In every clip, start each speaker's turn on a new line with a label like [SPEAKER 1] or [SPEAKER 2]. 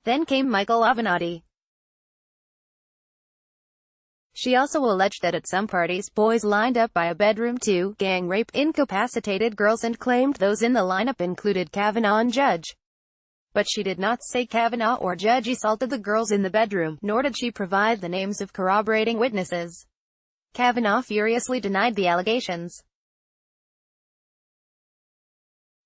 [SPEAKER 1] Then came Michael Avenatti. She also alleged that at some parties, boys lined up by a bedroom to gang rape incapacitated girls and claimed those in the lineup included Kavanaugh and Judge. But she did not say Kavanaugh or Judge assaulted the girls in the bedroom, nor did she provide the names of corroborating witnesses. Kavanaugh furiously denied the allegations.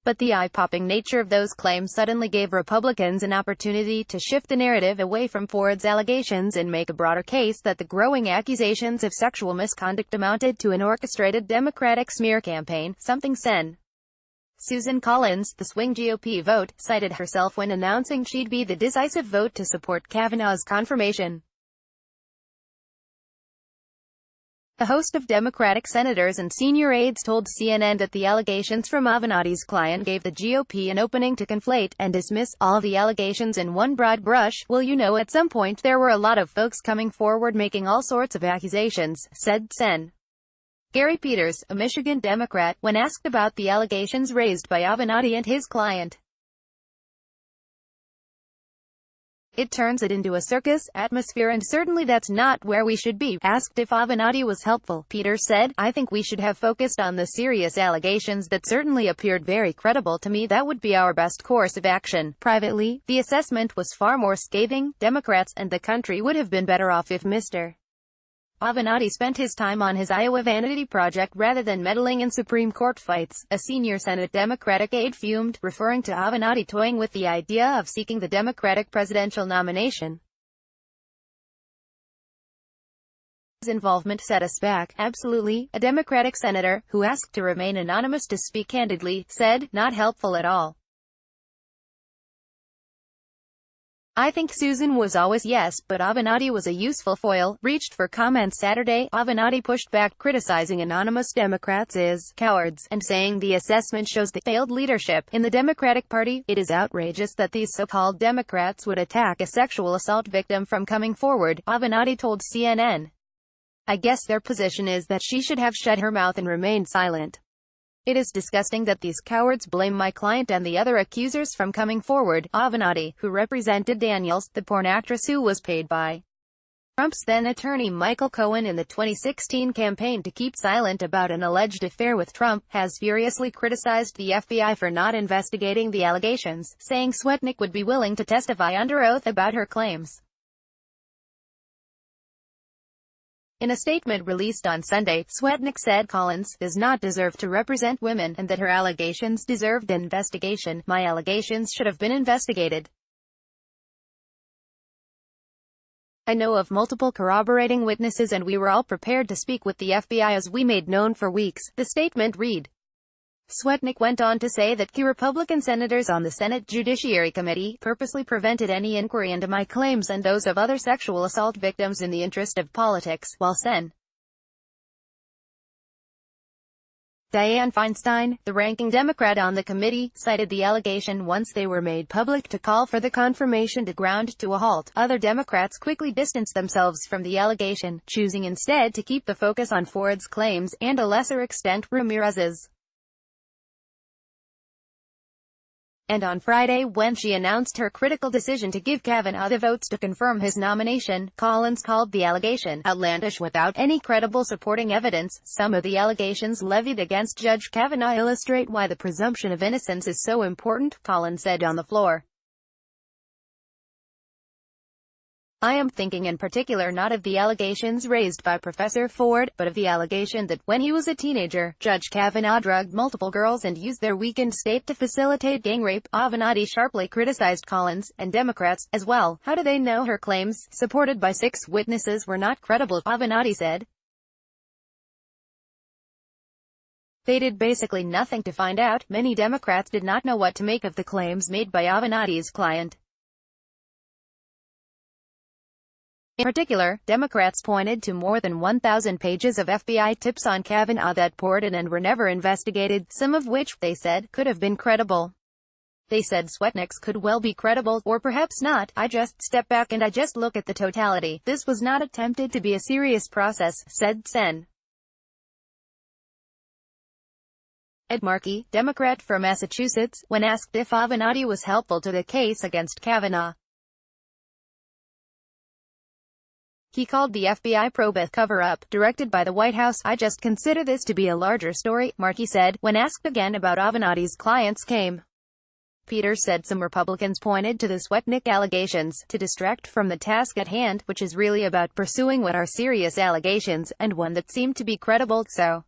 [SPEAKER 1] But the eye-popping nature of those claims suddenly gave Republicans an opportunity to shift the narrative away from Ford's allegations and make a broader case that the growing accusations of sexual misconduct amounted to an orchestrated Democratic smear campaign, something Sen. Susan Collins, the swing GOP vote, cited herself when announcing she'd be the decisive vote to support Kavanaugh's confirmation. A host of Democratic senators and senior aides told CNN that the allegations from Avenatti's client gave the GOP an opening to conflate and dismiss all the allegations in one broad brush. Well, you know, at some point there were a lot of folks coming forward making all sorts of accusations, said Sen. Gary Peters, a Michigan Democrat, when asked about the allegations raised by Avenatti and his client. It turns it into a circus atmosphere, and certainly that's not where we should be. Asked if Avenatti was helpful, Peters said, I think we should have focused on the serious allegations that certainly appeared very credible to me. That would be our best course of action. Privately, the assessment was far more scathing. Democrats and the country would have been better off if Mr. Avenatti spent his time on his Iowa vanity project rather than meddling in Supreme Court fights, a senior Senate Democratic aide fumed, referring to Avenatti toying with the idea of seeking the Democratic presidential nomination. His involvement set us back. Absolutely, a Democratic senator, who asked to remain anonymous to speak candidly, said, not helpful at all. I think Susan was always yes, but Avenatti was a useful foil. Reached for comments Saturday, Avenatti pushed back, criticizing anonymous Democrats as cowards, and saying the assessment shows the failed leadership in the Democratic Party. It is outrageous that these so-called Democrats would attack a sexual assault victim from coming forward, Avenatti told CNN. I guess their position is that she should have shut her mouth and remained silent. It is disgusting that these cowards blame my client and the other accusers from coming forward. Avenatti, who represented Daniels, the porn actress who was paid by Trump's then-attorney Michael Cohen in the 2016 campaign to keep silent about an alleged affair with Trump, has furiously criticized the FBI for not investigating the allegations, saying Swetnick would be willing to testify under oath about her claims. In a statement released on Sunday, Swetnick said Collins does not deserve to represent women, and that her allegations deserved an investigation. My allegations should have been investigated. I know of multiple corroborating witnesses and we were all prepared to speak with the FBI as we made known for weeks, the statement read. Swetnick went on to say that key Republican senators on the Senate Judiciary Committee purposely prevented any inquiry into my claims and those of other sexual assault victims in the interest of politics, while Sen. Dianne Feinstein, the ranking Democrat on the committee, cited the allegation once they were made public to call for the confirmation to ground to a halt. Other Democrats quickly distanced themselves from the allegation, choosing instead to keep the focus on Ford's claims, and a lesser extent Ramirez's. And on Friday, when she announced her critical decision to give Kavanaugh the votes to confirm his nomination, Collins called the allegation outlandish without any credible supporting evidence. Some of the allegations levied against Judge Kavanaugh illustrate why the presumption of innocence is so important, Collins said on the floor. I am thinking in particular not of the allegations raised by Professor Ford, but of the allegation that, when he was a teenager, Judge Kavanaugh drugged multiple girls and used their weakened state to facilitate gang rape. Avenatti sharply criticized Collins, and Democrats, as well. How do they know her claims, supported by 6 witnesses, were not credible? Avenatti said. They did basically nothing to find out. Many Democrats did not know what to make of the claims made by Avenatti's client. In particular, Democrats pointed to more than 1,000 pages of FBI tips on Kavanaugh that poured in and were never investigated, some of which, they said, could have been credible. They said Swetnick's could well be credible, or perhaps not. I just step back and I just look at the totality. This was not attempted to be a serious process, said Sen. Ed Markey, Democrat from Massachusetts, when asked if Avenatti was helpful to the case against Kavanaugh, He called the FBI probe a cover-up, directed by the White House. "I just consider this to be a larger story," Markey said, when asked again about Avenatti's clients came. Peters said some Republicans pointed to the Swetnick allegations to distract from the task at hand, which is really about pursuing what are serious allegations, and one that seemed to be credible. So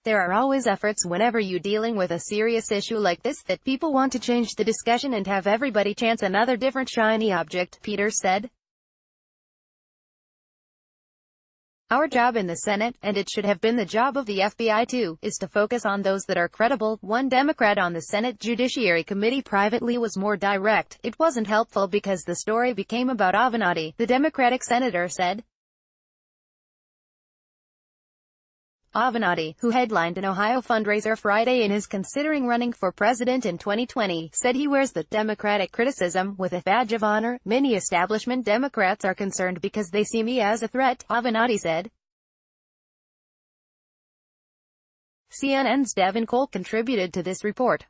[SPEAKER 1] there are always efforts whenever you're dealing with a serious issue like this that people want to change the discussion and have everybody chance another different shiny object, Peters said. "Our job in the Senate, and it should have been the job of the FBI too, is to focus on those that are credible." One Democrat on the Senate Judiciary Committee privately was more direct. "It wasn't helpful because the story became about Avenatti," the Democratic senator said. Avenatti, who headlined an Ohio fundraiser Friday and is considering running for president in 2020, said he wears the Democratic criticism with a badge of honor. "Many establishment Democrats are concerned because they see me as a threat," Avenatti said. CNN's Devin Cole contributed to this report.